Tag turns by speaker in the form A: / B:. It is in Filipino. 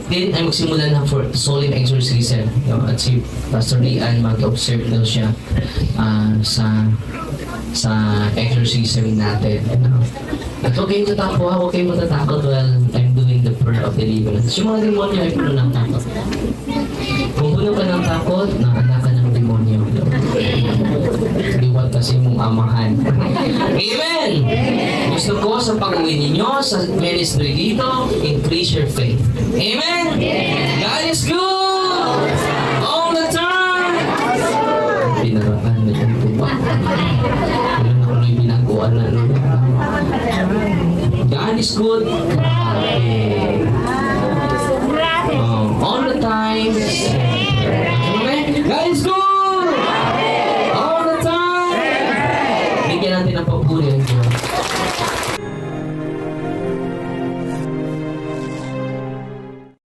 A: 15 ay magsimula na for solemn exorcism. At si Pastor Rian mag-observe daw siya sa exorcism natin. At huwag kayong tatakot, huwag kayong matatakot while I'm doing the prayer of deliverance. Yung mga demonyo ay puno ng takot. Kung puno ka ng takot, naanak ka ng demonyo. Liwat kasi mong amahan. Amen! Gusto ko sa pag-uwi ninyo, sa ministry dito, increase your faith. Amen! God is good! All the time! Pinarakan na yung tuba. Ano na kung yung binaguan na God is good. All the time. Amen. God is good.